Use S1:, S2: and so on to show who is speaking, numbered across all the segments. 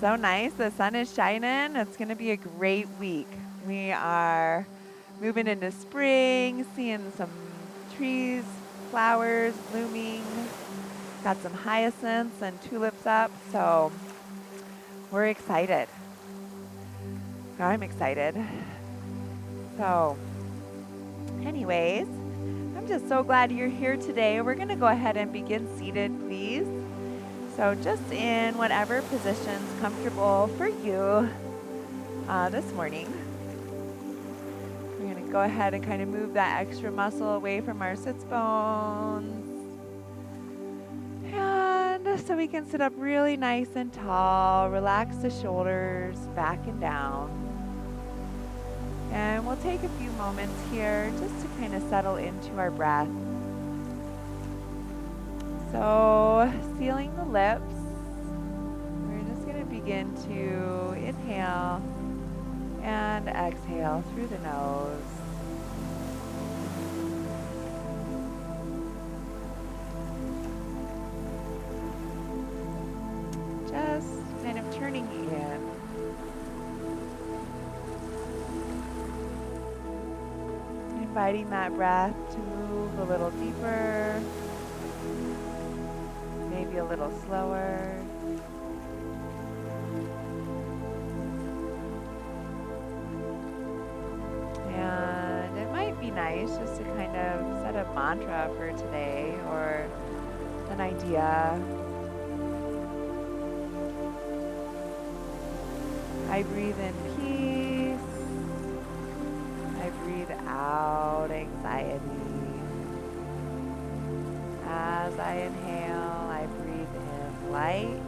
S1: so nice. The sun is shining. It's going to be a great week. We are moving into spring, seeing some trees, flowers blooming. Got some hyacinths and tulips up, so we're excited. I'm excited. So, anyways, I'm just so glad you're here today. We're going to go ahead and begin seated, please. So just in whatever position's comfortable for you this morning. We're going to go ahead and kind of move that extra muscle away from our sits bones. And so we can sit up really nice and tall. Relax the shoulders back and down. And we'll take a few moments here just to kind of settle into our breath. So, sealing the lips, we're just going to begin to inhale and exhale through the nose. Just kind of turning in. Inviting that breath to move a little deeper. Maybe a little slower. And it might be nice just to kind of set a mantra for today or an idea. I breathe in peace. I breathe out anxiety. As I inhale, I breathe in light.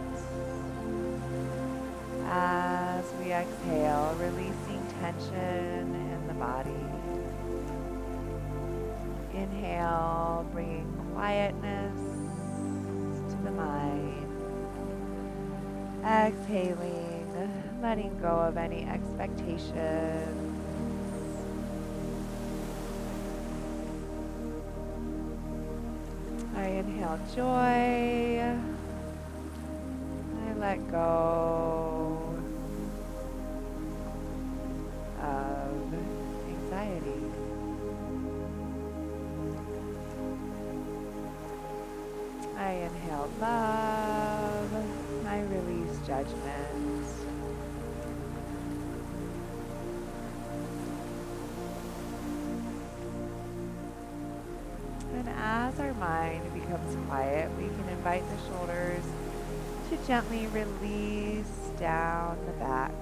S1: As we exhale, releasing tension in the body. Inhale, bringing quietness to the mind. Exhaling, letting go of any expectations. I inhale joy. I let go of anxiety. I inhale love. I release judgment. And as our mind becomes quiet, we can invite the shoulders to gently release down the back.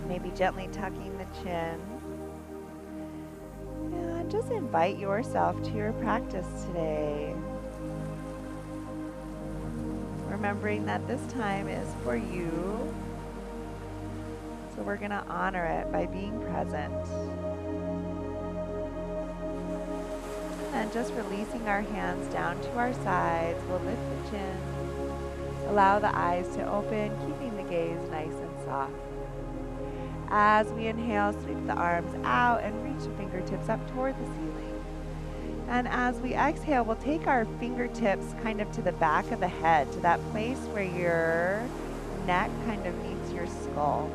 S1: Maybe gently tucking the chin. And just invite yourself to your practice today. Remembering that this time is for you. So we're going to honor it by being present. And just releasing our hands down to our sides. We'll lift the chin. Allow the eyes to open, keeping the gaze nice and soft. As we inhale, sweep the arms out and reach the fingertips up toward the ceiling. And as we exhale, we'll take our fingertips kind of to the back of the head, to that place where your neck kind of meets your skull.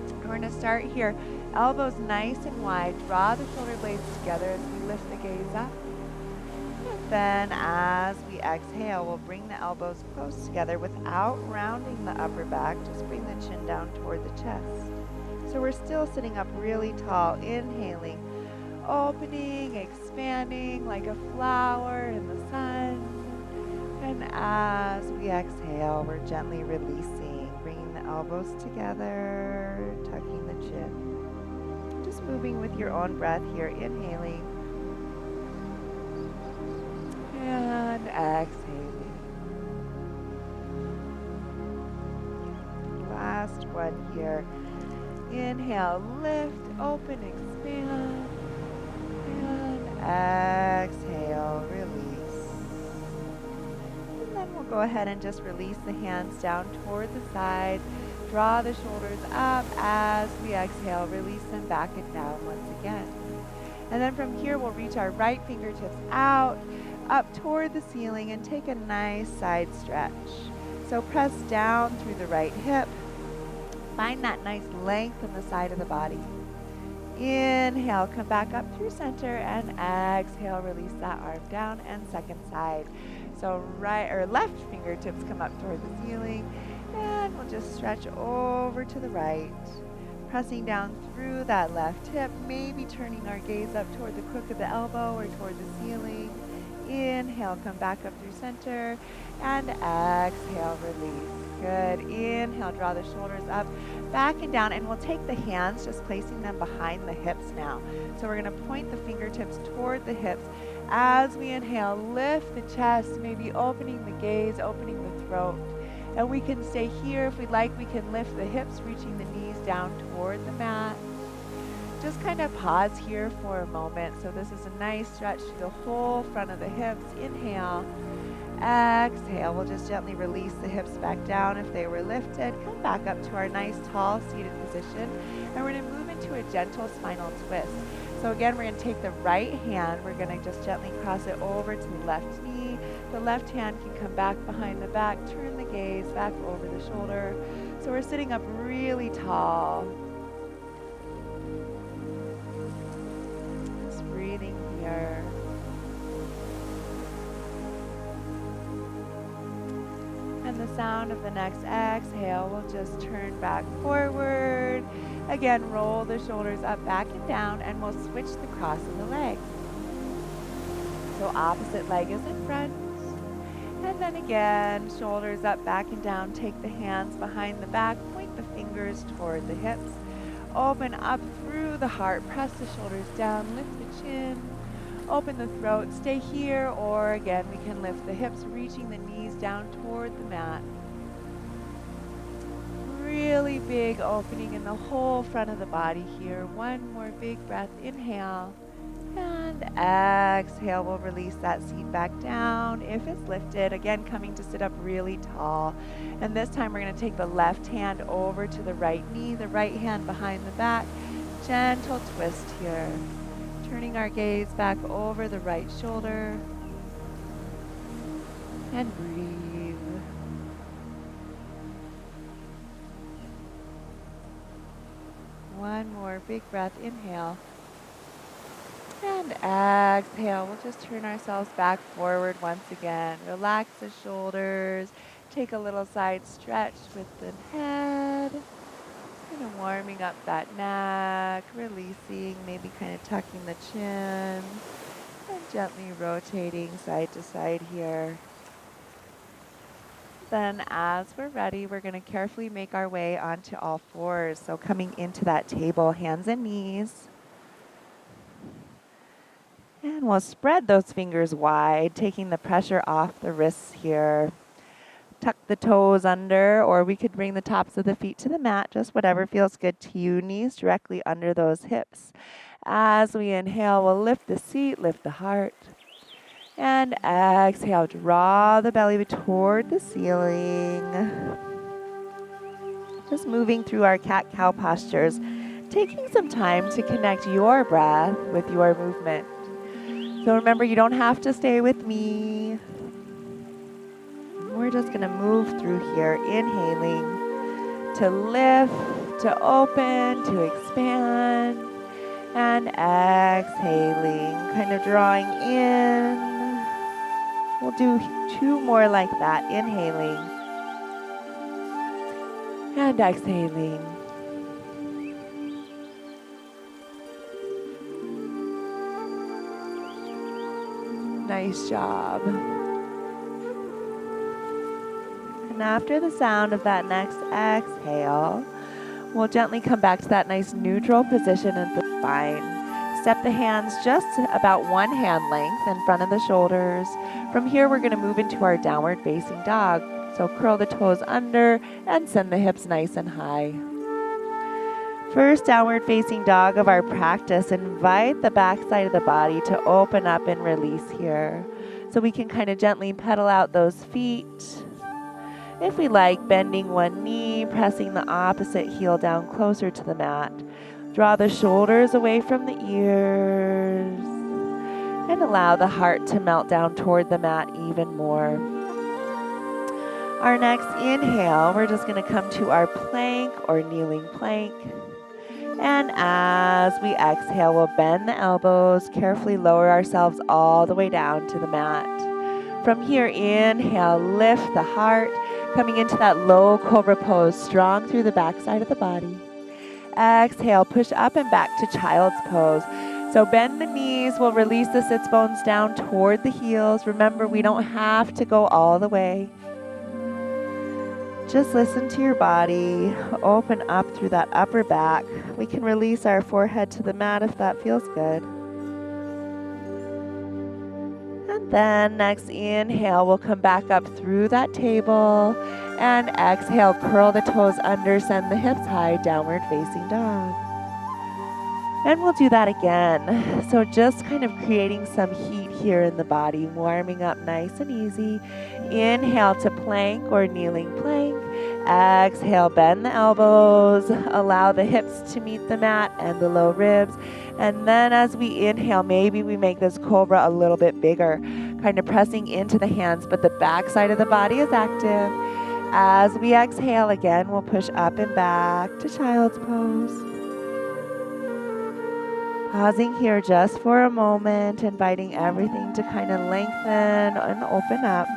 S1: We're going to start here. Elbows nice and wide. Draw the shoulder blades together as we lift the gaze up. And then as we exhale, we'll bring the elbows close together without rounding the upper back. Just bring the chin down toward the chest. So we're still sitting up really tall. Inhaling, opening, expanding like a flower in the sun. And as we exhale, we're gently releasing, bringing the elbows together, tucking the chin. Just moving with your own breath here, inhaling and exhaling. Last one here. Inhale, lift, open, expand, and exhale, release. And then we'll go ahead and just release the hands down toward the sides. Draw the shoulders up as we exhale. Release them back and down once again. And then from here, we'll reach our right fingertips out, up toward the ceiling, and take a nice side stretch. So press down through the right hip. Find that nice length in the side of the body. Inhale, come back up through center, and exhale, release that arm down, and second side. So right or left fingertips come up toward the ceiling, and we'll just stretch over to the right. Pressing down through that left hip, maybe turning our gaze up toward the crook of the elbow or toward the ceiling. Inhale, come back up through center, and exhale, release. Good. Inhale, draw the shoulders up, back and down, and we'll take the hands, just placing them behind the hips now. So we're going to point the fingertips toward the hips. As we inhale, lift the chest, maybe opening the gaze, opening the throat. And we can stay here if we'd like. We can lift the hips, reaching the knees down toward the mat. Just kind of pause here for a moment. So this is a nice stretch to the whole front of the hips. Inhale. Exhale. We'll just gently release the hips back down if they were lifted. Come back up to our nice tall seated position. And we're going to move into a gentle spinal twist. So again, we're going to take the right hand. We're going to just gently cross it over to the left knee. The left hand can come back behind the back. Turn the gaze back over the shoulder. So we're sitting up really tall. Just breathing here. And the sound of the next exhale, we'll just turn back forward. Again, roll the shoulders up, back and down, and we'll switch the cross of the legs. So opposite leg is in front. And then again, shoulders up, back and down. Take the hands behind the back, point the fingers toward the hips. Open up through the heart, press the shoulders down, lift the chin. Open the throat, stay here, or again, we can lift the hips, reaching the knees down toward the mat. Really big opening in the whole front of the body here. One more big breath, inhale, and exhale. We'll release that seat back down if it's lifted. Again, coming to sit up really tall. And this time we're going to take the left hand over to the right knee, the right hand behind the back. Gentle twist here. Turning our gaze back over the right shoulder. And breathe. One more big breath, inhale. And exhale. We'll just turn ourselves back forward once again. Relax the shoulders. Take a little side stretch with the head. Kind of warming up that neck, releasing, maybe kind of tucking the chin, and gently rotating side to side here. Then as we're ready, we're going to carefully make our way onto all fours. So coming into that table, hands and knees. And we'll spread those fingers wide, taking the pressure off the wrists here. Tuck the toes under, or we could bring the tops of the feet to the mat, just whatever feels good to you. Knees directly under those hips. As we inhale, we'll lift the seat, lift the heart. And exhale, draw the belly toward the ceiling. Just moving through our cat-cow postures, taking some time to connect your breath with your movement. So remember, you don't have to stay with me. We're just going to move through here, inhaling to lift, to open, to expand, and exhaling, kind of drawing in. We'll do 2 more like that, inhaling and exhaling. Nice job. And after the sound of that next exhale, we'll gently come back to that nice neutral position in the spine. Step the hands just about 1 hand length in front of the shoulders. From here, we're going to move into our downward facing dog. So curl the toes under and send the hips nice and high. First downward facing dog of our practice. Invite the back side of the body to open up and release here. So we can kind of gently pedal out those feet. If we like, bending one knee, pressing the opposite heel down closer to the mat. Draw the shoulders away from the ears. And allow the heart to melt down toward the mat even more. Our next inhale, we're just going to come to our plank or kneeling plank. And as we exhale, we'll bend the elbows, carefully lower ourselves all the way down to the mat. From here, inhale, lift the heart, coming into that low cobra pose, strong through the backside of the body. Exhale, push up and back to child's pose. So bend the knees, we'll release the sits bones down toward the heels. Remember, we don't have to go all the way. Just listen to your body, open up through that upper back. We can release our forehead to the mat if that feels good. And then next inhale, we'll come back up through that table. And exhale, curl the toes under, send the hips high, downward facing dog. And we'll do that again. So just kind of creating some heat here in the body, warming up nice and easy. Inhale to plank or kneeling plank. Exhale, bend the elbows, allow the hips to meet the mat and the low ribs. And then as we inhale, maybe we make this cobra a little bit bigger, kind of pressing into the hands, but the back side of the body is active. As we exhale again, we'll push up and back to child's pose. Pausing here just for a moment, inviting everything to kind of lengthen and open up.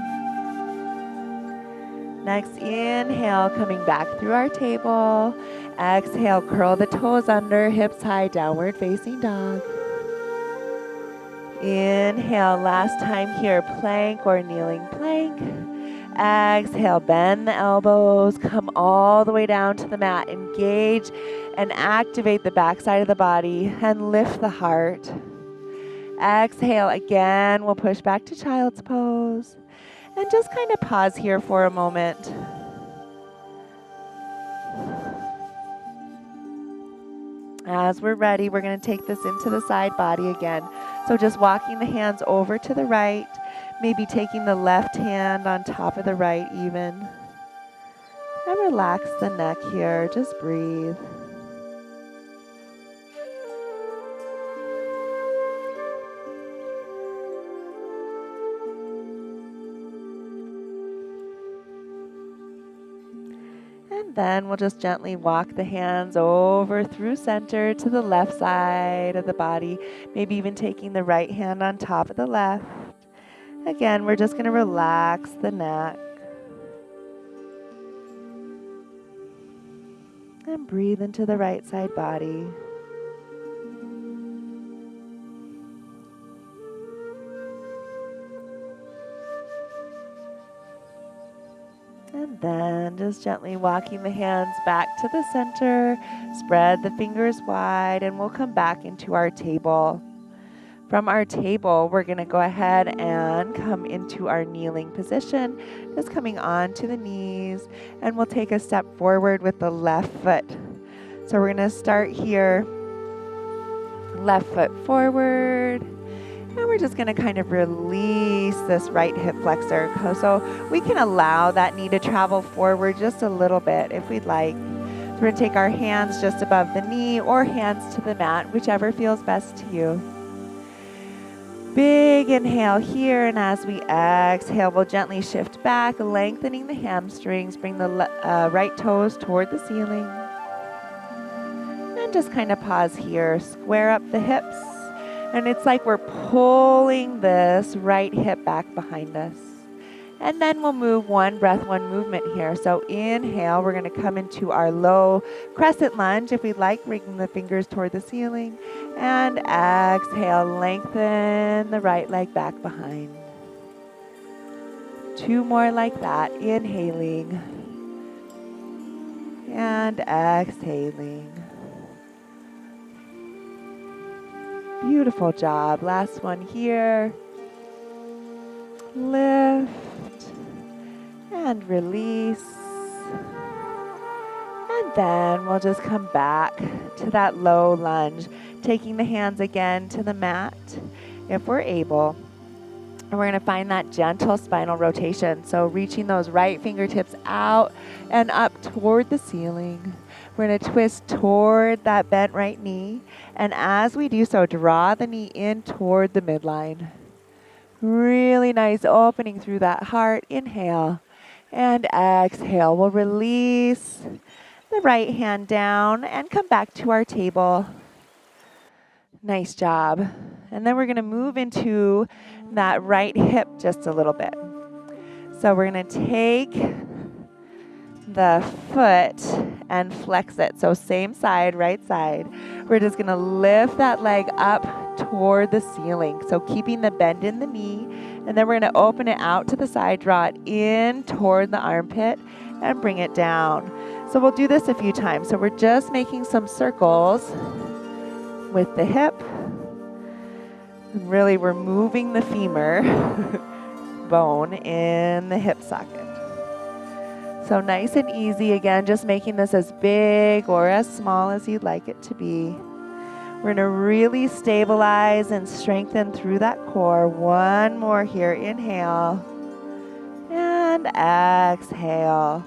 S1: Next inhale, coming back through our table. Exhale, curl the toes under, hips high, downward facing dog. Inhale, last time here, plank or kneeling plank. Exhale, bend the elbows, come all the way down to the mat. Engage and activate the backside of the body and lift the heart. Exhale again, we'll push back to child's pose. And just kind of pause here for a moment. As we're ready, we're going to take this into the side body again. So just walking the hands over to the right, maybe taking the left hand on top of the right even. And relax the neck here, just breathe. And then we'll just gently walk the hands over through center to the left side of the body, maybe even taking the right hand on top of the left. Again, we're just going to relax the neck. And breathe into the right side body. And then just gently walking the hands back to the center, spread the fingers wide, and we'll come back into our table. From our table, we're going to go ahead and come into our kneeling position, just coming onto the knees, and we'll take a step forward with the left foot. So we're going to start here, left foot forward. And we're just going to kind of release this right hip flexor. So we can allow that knee to travel forward just a little bit if we'd like. So we're going to take our hands just above the knee or hands to the mat, whichever feels best to you. Big inhale here, and as we exhale, we'll gently shift back, lengthening the hamstrings, bring the right toes toward the ceiling. And just kind of pause here, square up the hips. And it's like we're pulling this right hip back behind us. And then we'll move one breath, one movement here. So inhale, we're going to come into our low crescent lunge, if we'd like, bringing the fingers toward the ceiling. And exhale, lengthen the right leg back behind. Two more like that, inhaling. And exhaling. Beautiful job. Last one here. Lift and release. And then we'll just come back to that low lunge, taking the hands again to the mat if we're able. And we're going to find that gentle spinal rotation. So reaching those right fingertips out and up toward the ceiling. We're going to twist toward that bent right knee. And as we do so, draw the knee in toward the midline. Really nice opening through that heart. Inhale. And exhale. We'll release the right hand down and come back to our table. Nice job. And then we're going to move into that right hip just a little bit. So we're going to take the foot and flex it. So same side, right side. We're just going to lift that leg up toward the ceiling. So keeping the bend in the knee. And then we're going to open it out to the side, draw it in toward the armpit, and bring it down. So we'll do this a few times. So we're just making some circles with the hip. And really, we're moving the femur bone in the hip socket. So nice and easy. Again, just making this as big or as small as you'd like it to be. We're going to really stabilize and strengthen through that core. One more here. Inhale and exhale.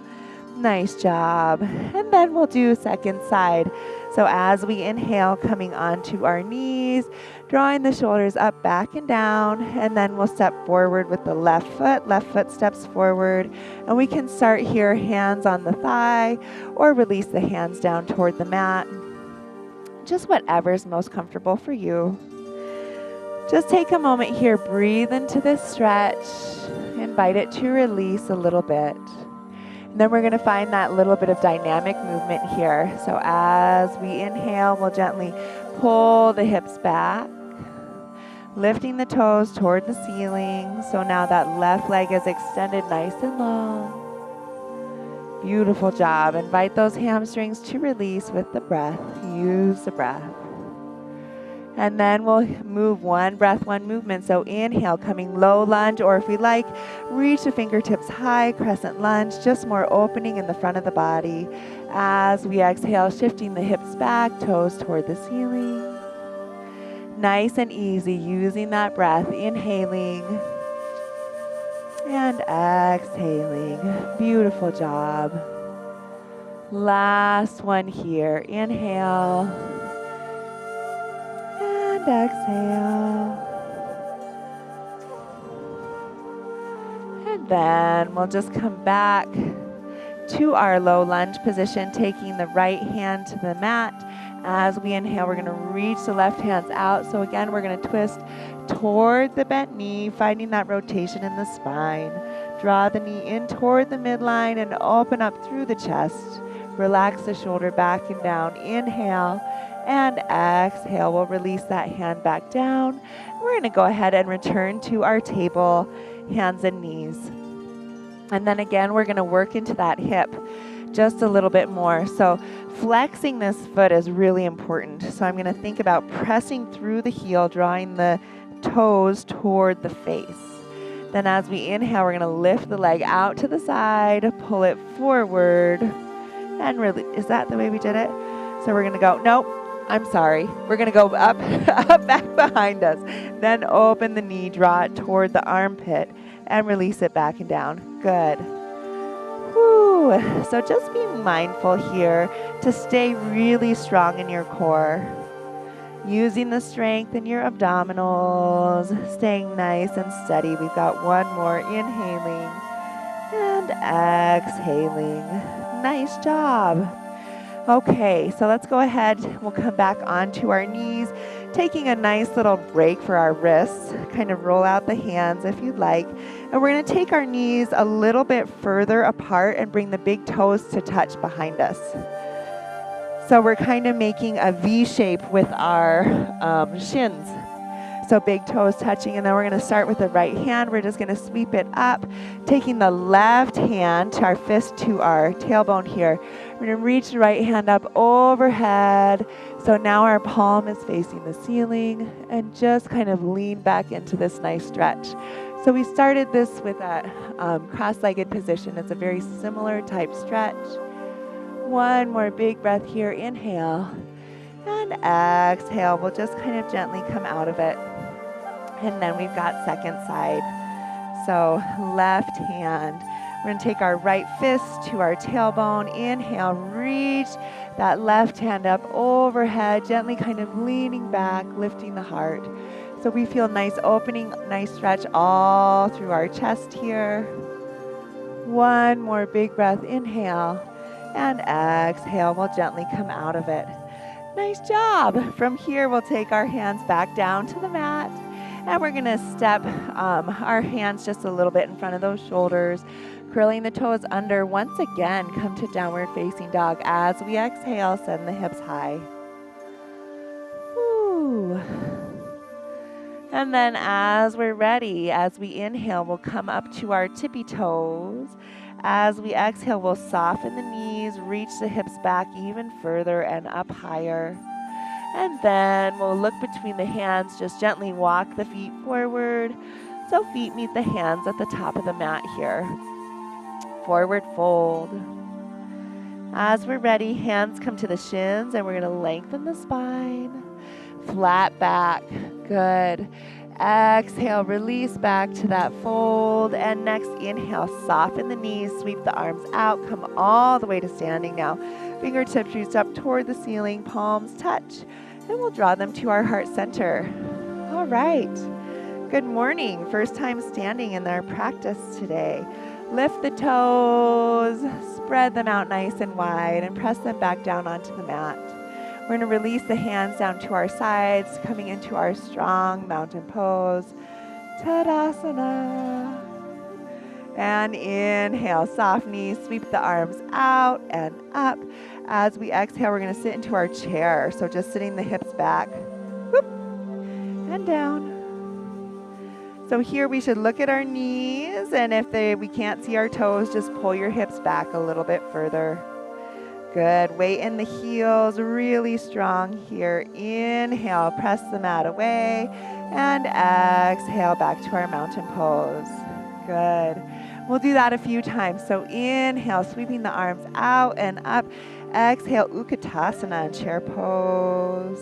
S1: Nice job. And then we'll do second side. So as we inhale, coming onto our knees, drawing the shoulders up, back, and down. And then we'll step forward with the left foot. Left foot steps forward. And we can start here, hands on the thigh, or release the hands down toward the mat. Just whatever's most comfortable for you. Just take a moment here, breathe into this stretch, invite it to release a little bit. And then we're going to find that little bit of dynamic movement here. So as we inhale, we'll gently pull the hips back, lifting the toes toward the ceiling. So now that left leg is extended nice and long. Beautiful job. Invite those hamstrings to release with the breath. Use the breath. And then we'll move one breath, one movement. So inhale, coming low lunge, or if we like, reach the fingertips high, crescent lunge, just more opening in the front of the body. As we exhale, shifting the hips back, toes toward the ceiling. Nice and easy, using that breath, inhaling and exhaling. Beautiful job. Last one here. Inhale and exhale. And then we'll just come back to our low lunge position, taking the right hand to the mat. As we inhale, we're going to reach the left hands out. So again, we're going to twist toward the bent knee, finding that rotation in the spine. Draw the knee in toward the midline and open up through the chest. Relax the shoulder back and down. Inhale and exhale. We'll release that hand back down. We're going to go ahead and return to our table, hands and knees. And then again, we're going to work into that hip just a little bit more. So flexing this foot is really important. So I'm going to think about pressing through the heel, drawing the toes toward the face. Then as we inhale, we're going to lift the leg out to the side, pull it forward, and really, is that the way we did it? So we're going to go, nope, I'm sorry. We're going to go up, up back behind us. Then open the knee, draw it toward the armpit, and release it back and down. Good. Whew. So just be mindful here to stay really strong in your core. Using the strength in your abdominals, staying nice and steady. We've got one more. Inhaling and exhaling. Nice job. Okay, so let's go ahead. We'll come back onto our knees, taking a nice little break for our wrists. Kind of roll out the hands if you'd like. And we're going to take our knees a little bit further apart and bring the big toes to touch behind us. So we're kind of making a V shape with our shins. So big toes touching, and then we're going to start with the right hand. We're just going to sweep it up, taking the left hand to our fist to our tailbone here. We're going to reach the right hand up overhead. So now our palm is facing the ceiling, and just kind of lean back into this nice stretch. So we started this with a cross-legged position. It's a very similar type stretch. One more big breath here. Inhale and exhale. We'll just kind of gently come out of it. And then we've got second side. So left hand. We're going to take our right fist to our tailbone. Inhale, reach that left hand up overhead, gently kind of leaning back, lifting the heart. So we feel nice opening, nice stretch all through our chest here. One more big breath, inhale, and exhale. We'll gently come out of it. Nice job. From here, we'll take our hands back down to the mat, and we're gonna step our hands just a little bit in front of those shoulders, curling the toes under. Once again, come to downward facing dog. As we exhale, send the hips high. Woo. And then as we're ready, as we inhale, we'll come up to our tippy toes. As we exhale, we'll soften the knees, reach the hips back even further and up higher. And then we'll look between the hands, just gently walk the feet forward. So feet meet the hands at the top of the mat here. Forward fold. As we're ready, hands come to the shins and we're gonna lengthen the spine. Flat back, good. Exhale, release back to that fold. And next, inhale, soften the knees, sweep the arms out, come all the way to standing now. Fingertips reach up toward the ceiling, palms touch, and we'll draw them to our heart center. All right, good morning. First time standing in our practice today. Lift the toes, spread them out nice and wide, and press them back down onto the mat. We're going to release the hands down to our sides, coming into our strong mountain pose, Tadasana. And inhale, soft knees, sweep the arms out and up. As we exhale, we're going to sit into our chair. So just sitting the hips back, whoop, and down. So here we should look at our knees, and if we can't see our toes, just pull your hips back a little bit further. Good. Weight in the heels, really strong here. Inhale, press the mat away, and exhale back to our mountain pose. Good. We'll do that a few times. So inhale, sweeping the arms out and up. Exhale, Utkatasana, chair pose.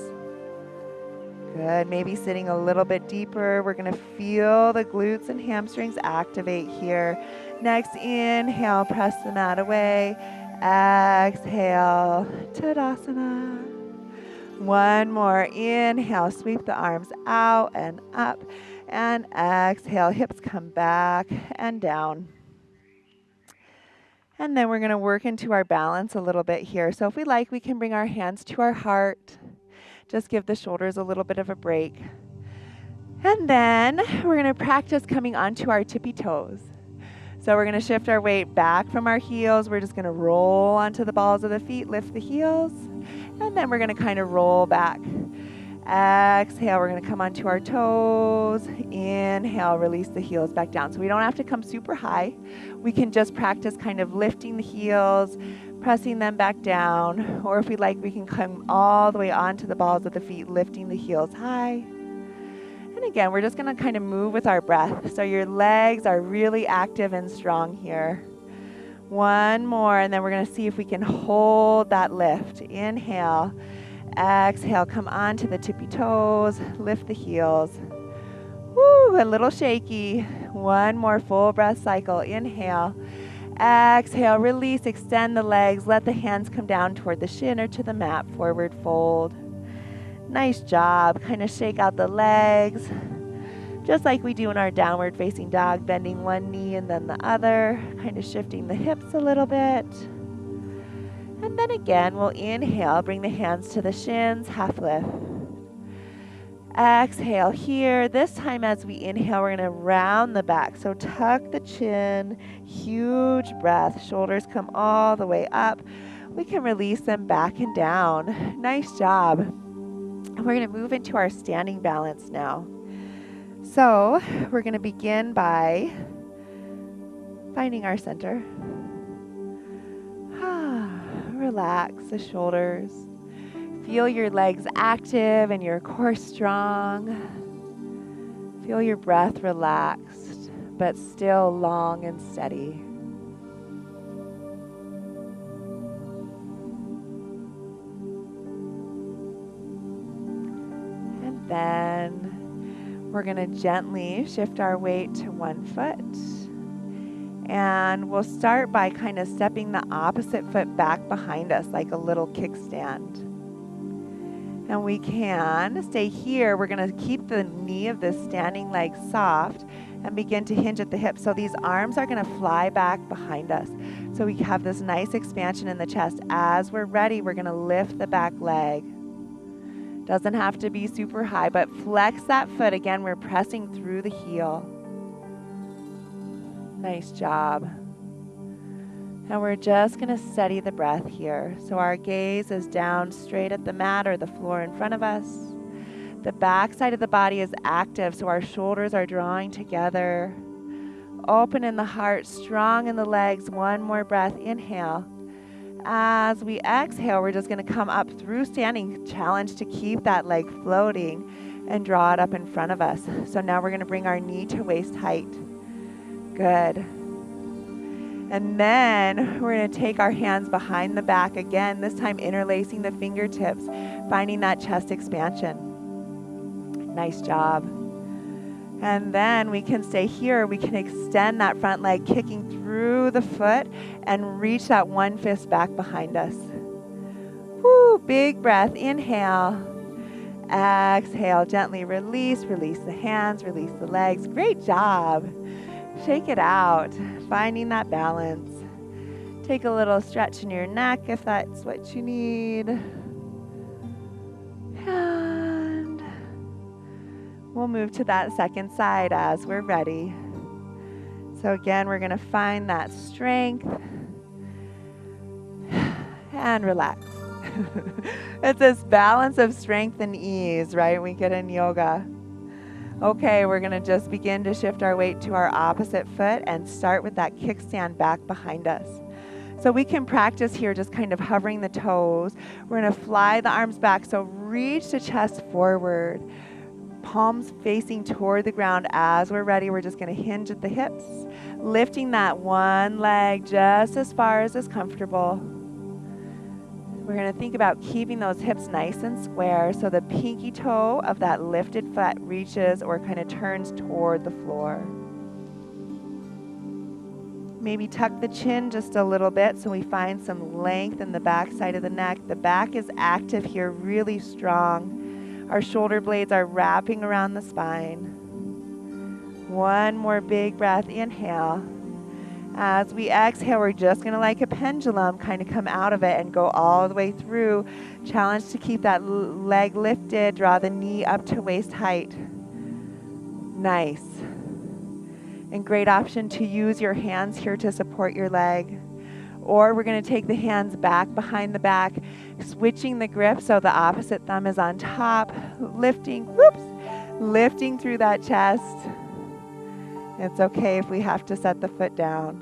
S1: Good. Maybe sitting a little bit deeper. We're going to feel the glutes and hamstrings activate here. Next, inhale, press the mat away. Exhale, Tadasana. One more. Inhale, sweep the arms out and up. And exhale, hips come back and down. And then we're going to work into our balance a little bit here. So if we like, we can bring our hands to our heart. Just give the shoulders a little bit of a break. And then we're going to practice coming onto our tippy toes. So we're going to shift our weight back from our heels. We're just going to roll onto the balls of the feet, lift the heels, and then we're going to kind of roll back. Exhale, we're going to come onto our toes. Inhale, release the heels back down. So we don't have to come super high. We can just practice kind of lifting the heels, pressing them back down, or if we like, we can come all the way onto the balls of the feet, lifting the heels high. And again, we're just going to kind of move with our breath. So your legs are really active and strong here. One more, and then we're going to see if we can hold that lift. Inhale, exhale, come onto the tippy toes, lift the heels. Woo, a little shaky. One more full breath cycle. Inhale, exhale, release, extend the legs, let the hands come down toward the shin or to the mat, forward fold. Nice job. Kind of shake out the legs, just like we do in our downward facing dog, bending one knee and then the other, kind of shifting the hips a little bit. And then again, we'll inhale, bring the hands to the shins, half lift. Exhale here. This time as we inhale, we're going to round the back. So tuck the chin, huge breath, shoulders come all the way up. We can release them back and down. Nice job. And we're going to move into our standing balance now. So we're going to begin by finding our center. Relax the shoulders. Feel your legs active and your core strong. Feel your breath relaxed, but still long and steady. Then we're going to gently shift our weight to one foot. And we'll start by kind of stepping the opposite foot back behind us like a little kickstand. And we can stay here. We're going to keep the knee of this standing leg soft and begin to hinge at the hips. So these arms are going to fly back behind us. So we have this nice expansion in the chest. As we're ready, we're going to lift the back leg. Doesn't have to be super high, but flex that foot. Again, we're pressing through the heel. Nice job. And we're just going to steady the breath here. So our gaze is down straight at the mat or the floor in front of us. The back side of the body is active, so our shoulders are drawing together. Open in the heart, strong in the legs. One more breath. Inhale. As we exhale, we're just going to come up through standing. Challenge to keep that leg floating and draw it up in front of us. So now we're going to bring our knee to waist height. Good. And then we're going to take our hands behind the back again, this time interlacing the fingertips, finding that chest expansion. Nice job. And then we can stay here. We can extend that front leg, kicking through the foot and reach that one fist back behind us. Woo, big breath. Inhale. Exhale. Gently release. Release the hands. Release the legs. Great job. Shake it out. Finding that balance. Take a little stretch in your neck if that's what you need. And we'll move to that second side as we're ready. So again, we're going to find that strength and relax. It's this balance of strength and ease, right? We get in yoga. Okay, we're going to just begin to shift our weight to our opposite foot and start with that kickstand back behind us. So we can practice here just kind of hovering the toes. We're going to fly the arms back, so reach the chest forward. Palms facing toward the ground. As we're ready, we're just going to hinge at the hips, lifting that one leg just as far as is comfortable. We're going to think about keeping those hips nice and square so the pinky toe of that lifted foot reaches or kind of turns toward the floor. Maybe tuck the chin just a little bit so we find some length in the back side of the neck. The back is active here, really strong. Our shoulder blades are wrapping around the spine. One more big breath. Inhale. As we exhale, we're just going to, like a pendulum, kind of come out of it and go all the way through. Challenge to keep that leg lifted. Draw the knee up to waist height. Nice. And great option to use your hands here to support your leg. Or we're going to take the hands back behind the back, switching the grip so the opposite thumb is on top, lifting through that chest. It's okay if we have to set the foot down.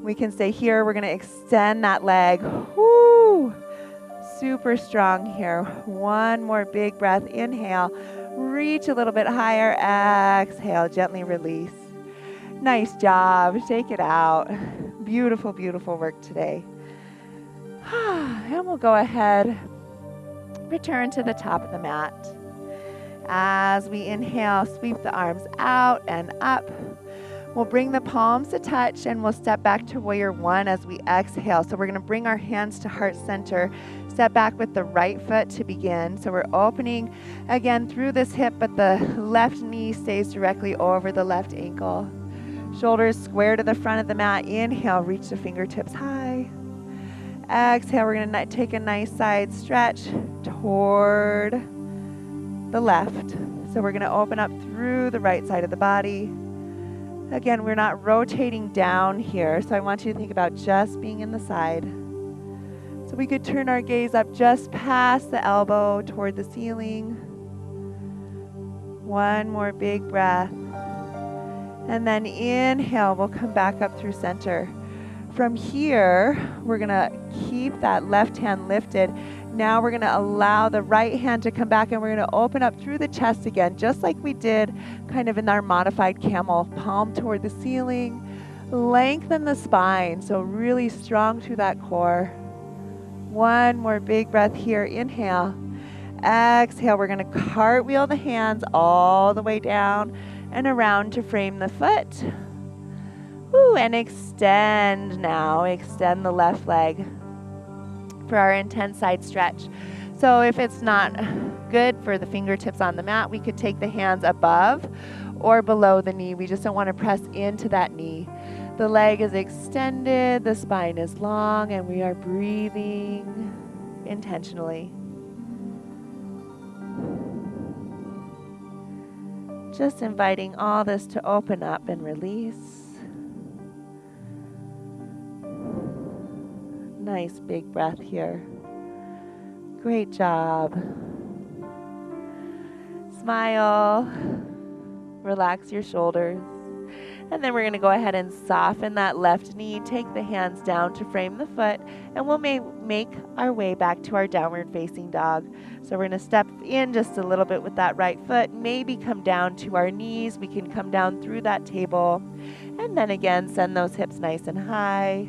S1: We can stay here. We're going to extend that leg. Woo! Super strong here. One more big breath. Inhale. Reach a little bit higher. Exhale. Gently release. Nice job. Shake it out. Beautiful, beautiful work today. And we'll go ahead. Return to the top of the mat. As we inhale, sweep the arms out and up. We'll bring the palms to touch and we'll step back to warrior one as we exhale. So we're going to bring our hands to heart center. Step back with the right foot to begin. So we're opening again through this hip, but the left knee stays directly over the left ankle. Shoulders square to the front of the mat. Inhale, reach the fingertips high. Exhale, we're going to take a nice side stretch toward the left. So we're going to open up through the right side of the body. Again, we're not rotating down here, so I want you to think about just being in the side. So we could turn our gaze up just past the elbow toward the ceiling. One more big breath. And then inhale, we'll come back up through center. From here, we're going to keep that left hand lifted. Now we're going to allow the right hand to come back and we're going to open up through the chest again, just like we did kind of in our modified camel. Palm toward the ceiling. Lengthen the spine, so really strong through that core. One more big breath here. Inhale. Exhale. We're going to cartwheel the hands all the way down and around to frame the foot. Woo, and extend now. Extend the left leg for our intense side stretch. So if it's not good for the fingertips on the mat, we could take the hands above or below the knee. We just don't want to press into that knee. The leg is extended, the spine is long, and we are breathing intentionally. Just inviting all this to open up and release. Nice big breath here. Great job. Smile. Relax your shoulders. And then we're going to go ahead and soften that left knee. Take the hands down to frame the foot. And we'll make our way back to our downward facing dog. So we're going to step in just a little bit with that right foot. Maybe come down to our knees. We can come down through that table. And then again, send those hips nice and high.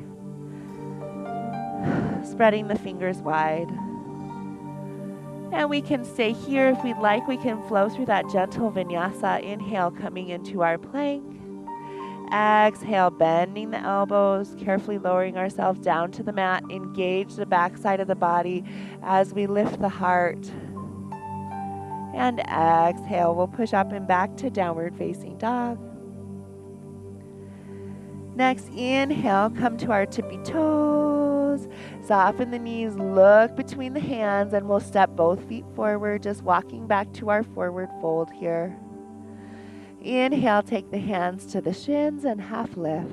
S1: Spreading the fingers wide. And we can stay here if we'd like. We can flow through that gentle vinyasa. Inhale, coming into our plank. Exhale, bending the elbows, carefully lowering ourselves down to the mat. Engage the back side of the body as we lift the heart. And exhale, we'll push up and back to downward facing dog. Next, inhale, come to our tippy toes. Soften the knees, look between the hands, and we'll step both feet forward, just walking back to our forward fold here. Inhale, take the hands to the shins and half lift.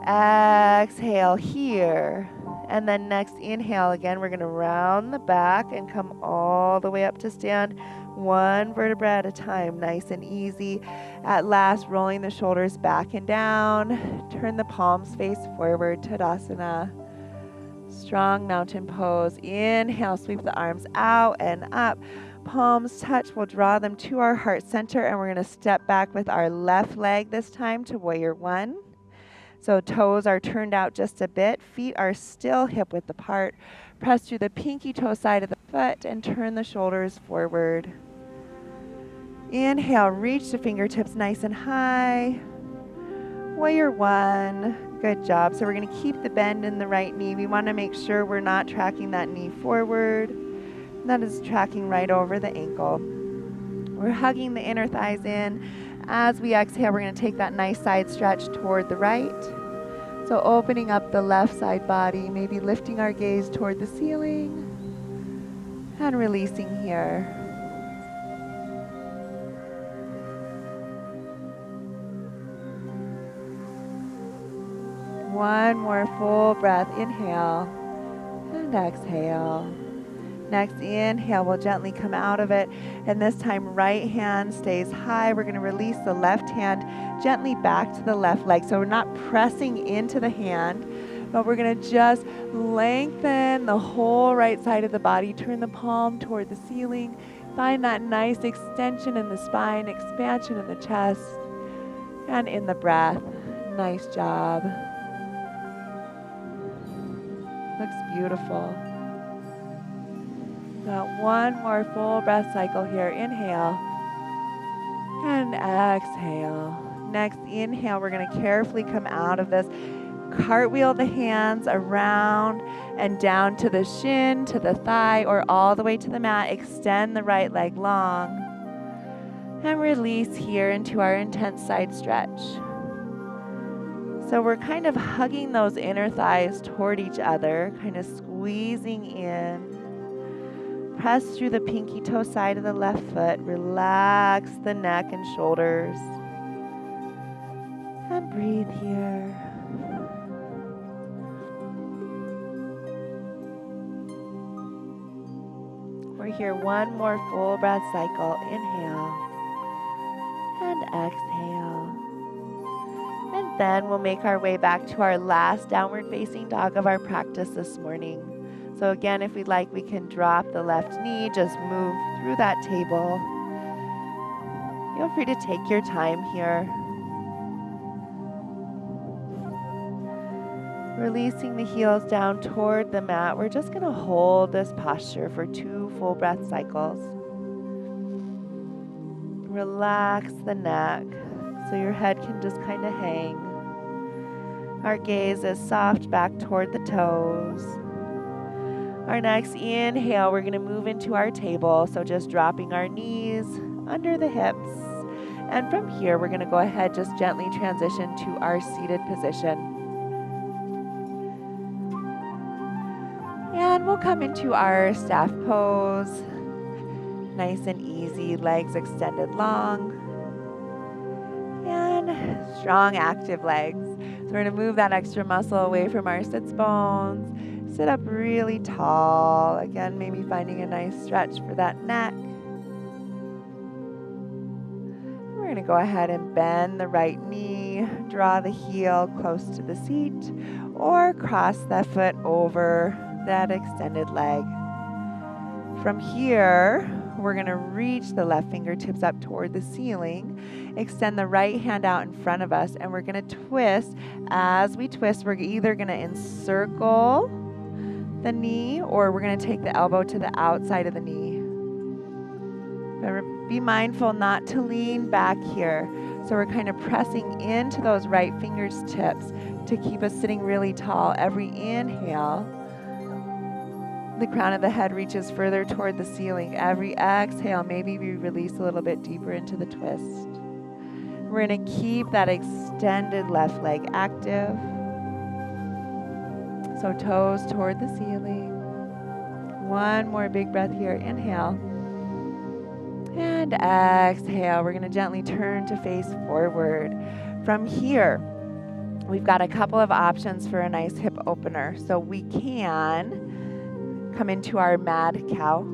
S1: Exhale here. And then next inhale, again, we're going to round the back and come all the way up to stand. One vertebra at a time, nice and easy. At last, rolling the shoulders back and down. Turn the palms face forward, Tadasana. Strong mountain pose. Inhale, sweep the arms out and up. Palms touch, we'll draw them to our heart center, and we're going to step back with our left leg this time to warrior one. So toes are turned out just a bit. Feet are still hip width apart. Press through the pinky toe side of the foot and turn the shoulders forward. Inhale, reach the fingertips nice and high. Warrior one. Good job. So we're going to keep the bend in the right knee. We want to make sure we're not tracking that knee forward. That is tracking right over the ankle. We're hugging the inner thighs in. As we exhale, we're going to take that nice side stretch toward the right. So opening up the left side body, maybe lifting our gaze toward the ceiling and releasing here. One more full breath. Inhale and exhale. Next inhale, we'll gently come out of it. And this time, right hand stays high. We're going to release the left hand gently back to the left leg. So we're not pressing into the hand, but we're going to just lengthen the whole right side of the body. Turn the palm toward the ceiling. Find that nice extension in the spine, expansion in the chest, and in the breath. Nice job. Looks beautiful. Got one more full breath cycle here. Inhale and exhale. Next inhale, we're going to carefully come out of this. Cartwheel the hands around and down to the shin, to the thigh, or all the way to the mat. Extend the right leg long. And release here into our intense side stretch. So we're kind of hugging those inner thighs toward each other, kind of squeezing in. Press through the pinky toe side of the left foot. Relax the neck and shoulders. And breathe here. We're here one more full breath cycle. Inhale and exhale. And then we'll make our way back to our last downward facing dog of our practice this morning. So again, if we'd like, we can drop the left knee, just move through that table. Feel free to take your time here. Releasing the heels down toward the mat. We're just going to hold this posture for 2 full breath cycles. Relax the neck so your head can just kind of hang. Our gaze is soft back toward the toes. Our next inhale, we're going to move into our table. So just dropping our knees under the hips. And from here, we're going to go ahead, just gently transition to our seated position. And we'll come into our staff pose. Nice and easy, legs extended long. And strong, active legs. So we're going to move that extra muscle away from our sits bones. Sit up really tall. Again, maybe finding a nice stretch for that neck. We're going to go ahead and bend the right knee, draw the heel close to the seat, or cross that foot over that extended leg. From here, we're going to reach the left fingertips up toward the ceiling, extend the right hand out in front of us, and we're going to twist. As we twist, we're either going to encircle the knee or we're going to take the elbow to the outside of the knee. Be mindful not to lean back here. So we're kind of pressing into those right fingertips to keep us sitting really tall. Every inhale, the crown of the head reaches further toward the ceiling. Every exhale, maybe we release a little bit deeper into the twist. We're going to keep that extended left leg active. So toes toward the ceiling. One more big breath here. Inhale. And exhale. We're going to gently turn to face forward. From here, we've got a couple of options for a nice hip opener. So we can come into our mad cow,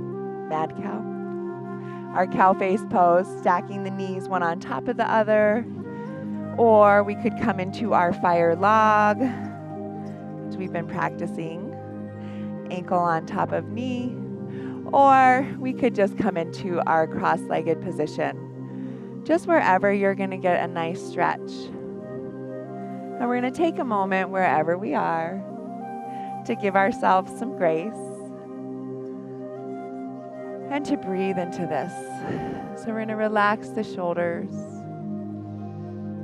S1: our cow face pose, stacking the knees one on top of the other. Or we could come into our fire log, which we've been practicing, ankle on top of knee. Or we could just come into our cross-legged position, just wherever you're going to get a nice stretch. And we're going to take a moment wherever we are to give ourselves some grace and to breathe into this. So we're going to relax the shoulders.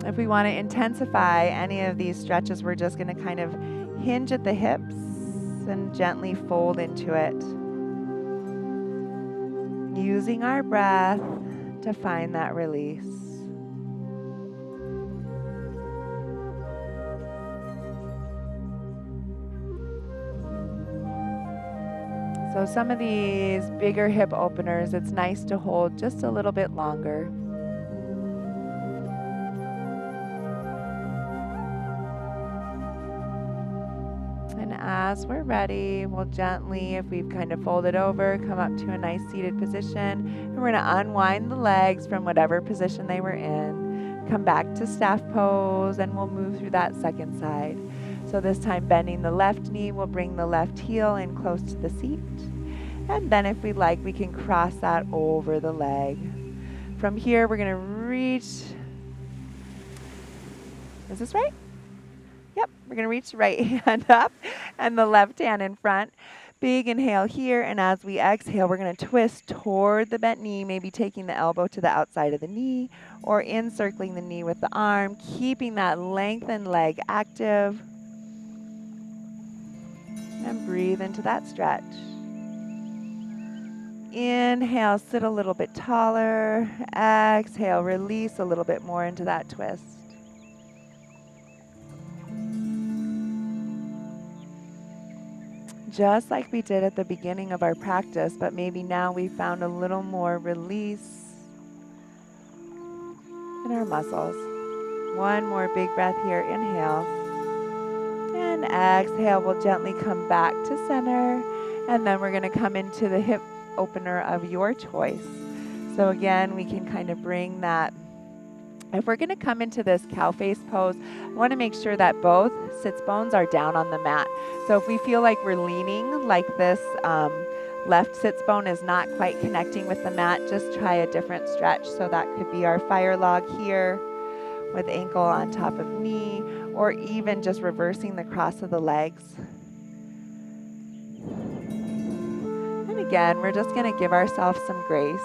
S1: If we want to intensify any of these stretches, we're just going to kind of hinge at the hips and gently fold into it, using our breath to find that release. So some of these bigger hip openers, it's nice to hold just a little bit longer. And as we're ready, we'll gently, if we've kind of folded over, come up to a nice seated position. And we're going to unwind the legs from whatever position they were in. Come back to staff pose, and we'll move through that second side. So this time bending the left knee, we'll bring the left heel in close to the seat. And then if we'd like, we can cross that over the leg. From here, we're going to reach. Is this right? Yep, we're going to reach the right hand up and the left hand in front. Big inhale here, and as we exhale, we're going to twist toward the bent knee, maybe taking the elbow to the outside of the knee or encircling the knee with the arm, keeping that lengthened leg active. And breathe into that stretch. Inhale, sit a little bit taller. Exhale, release a little bit more into that twist. Just like we did at the beginning of our practice, but maybe now we found a little more release in our muscles. One more big breath here. Inhale. And exhale, we'll gently come back to center. And then we're going to come into the hip opener of your choice. So again, we can kind of bring that. If we're going to come into this cow face pose, I want to make sure that both sits bones are down on the mat. So if we feel like we're leaning, like this left sits bone is not quite connecting with the mat, just try a different stretch. So that could be our fire log here with ankle on top of knee, or even just reversing the cross of the legs. And again, we're just going to give ourselves some grace.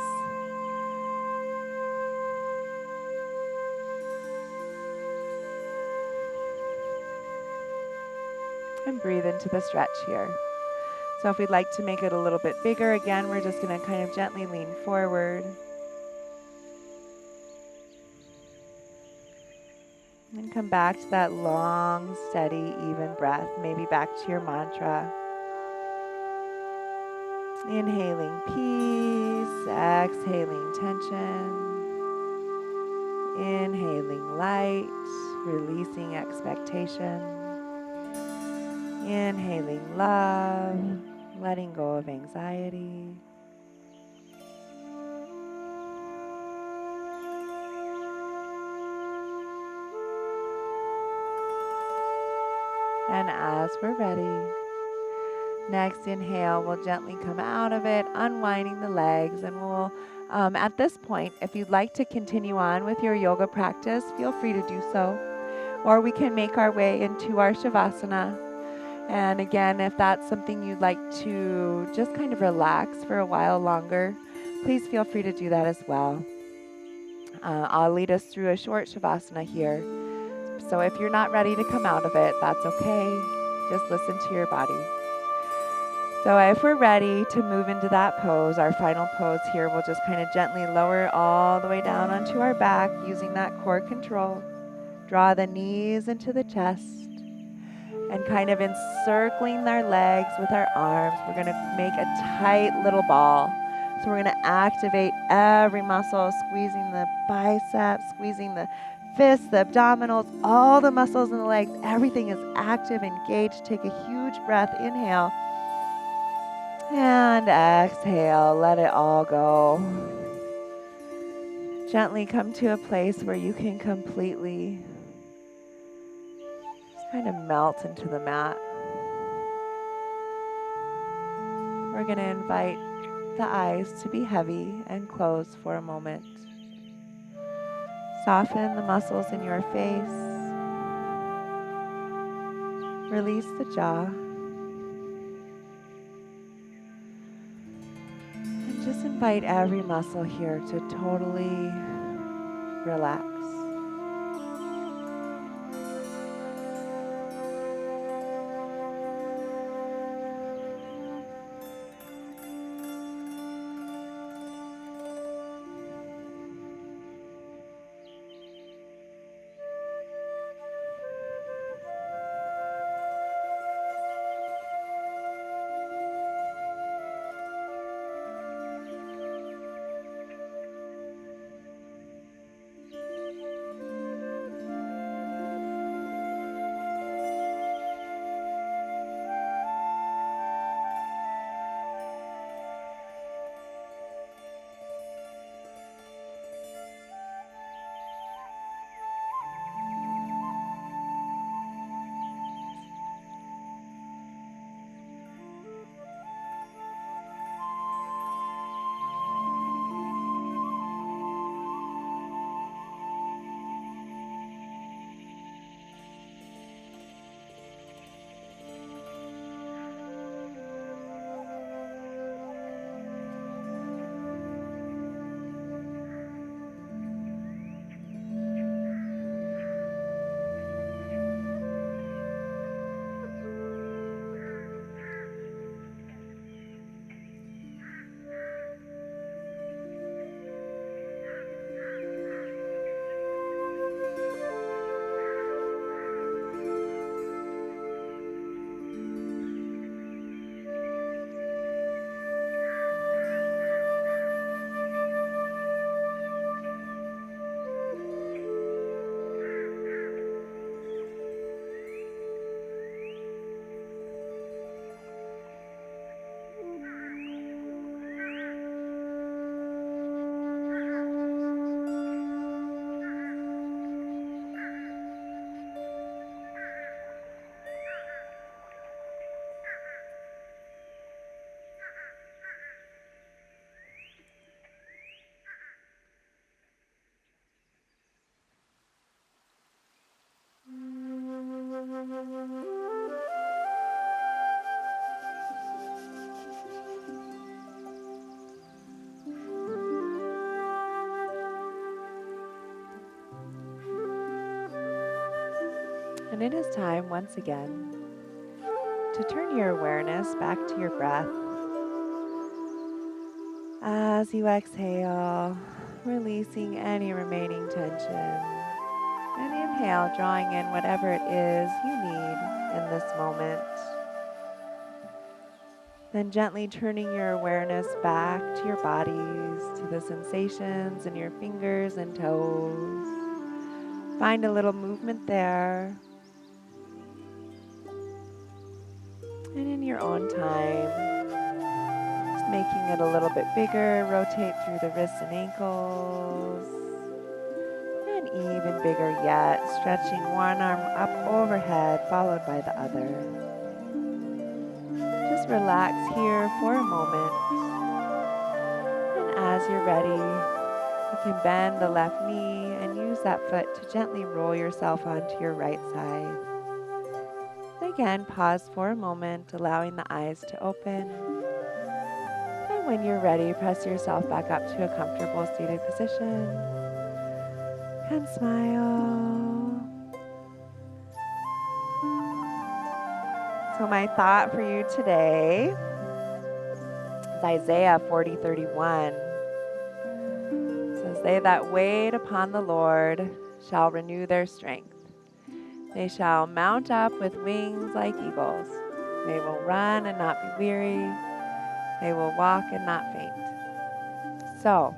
S1: And breathe into the stretch here. So if we'd like to make it a little bit bigger, again, we're just going to kind of gently lean forward. And come back to that long, steady, even breath. Maybe back to your mantra. Inhaling peace, exhaling tension. Inhaling light, releasing expectation. Inhaling love, letting go of anxiety. And as we're ready, next inhale, we'll gently come out of it, unwinding the legs, and we'll, at this point, if you'd like to continue on with your yoga practice, feel free to do so. Or we can make our way into our Shavasana. And again, if that's something you'd like to just kind of relax for a while longer, please feel free to do that as well. I'll lead us through a short Shavasana here. So if you're not ready to come out of it, that's okay. Just listen to your body. So if we're ready to move into that pose, our final pose here, we'll just kind of gently lower all the way down onto our back using that core control. Draw the knees into the chest and kind of encircling our legs with our arms, we're going to make a tight little ball. So we're going to activate every muscle, squeezing the biceps, squeezing the fists, the abdominals, all the muscles in the legs. Everything is active, engaged. Take a huge breath. Inhale. And exhale. Let it all go. Gently come to a place where you can completely just kind of melt into the mat. We're going to invite the eyes to be heavy and close for a moment. Soften the muscles in your face. Release the jaw. And just invite every muscle here to totally relax. And it is time once again to turn your awareness back to your breath. As you exhale, releasing any remaining tension. And inhale, drawing in whatever it is you need in this moment. Then gently turning your awareness back to your bodies, to the sensations in your fingers and toes. Find a little movement there. And in your own time, just making it a little bit bigger, rotate through the wrists and ankles. And even bigger yet, stretching one arm up overhead, followed by the other. Just relax here for a moment. And as you're ready, you can bend the left knee and use that foot to gently roll yourself onto your right side. Again, pause for a moment, allowing the eyes to open. And when you're ready, press yourself back up to a comfortable seated position. And smile. So my thought for you today is Isaiah 40:31. It says, "They that wait upon the Lord shall renew their strength. They shall mount up with wings like eagles. They will run and not be weary. They will walk and not faint." So,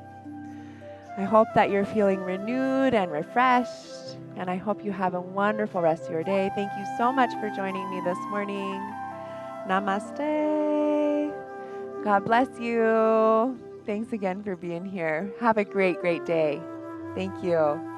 S1: I hope that you're feeling renewed and refreshed, and I hope you have a wonderful rest of your day. Thank you so much for joining me this morning. Namaste. God bless you. Thanks again for being here. Have a great, great day. Thank you.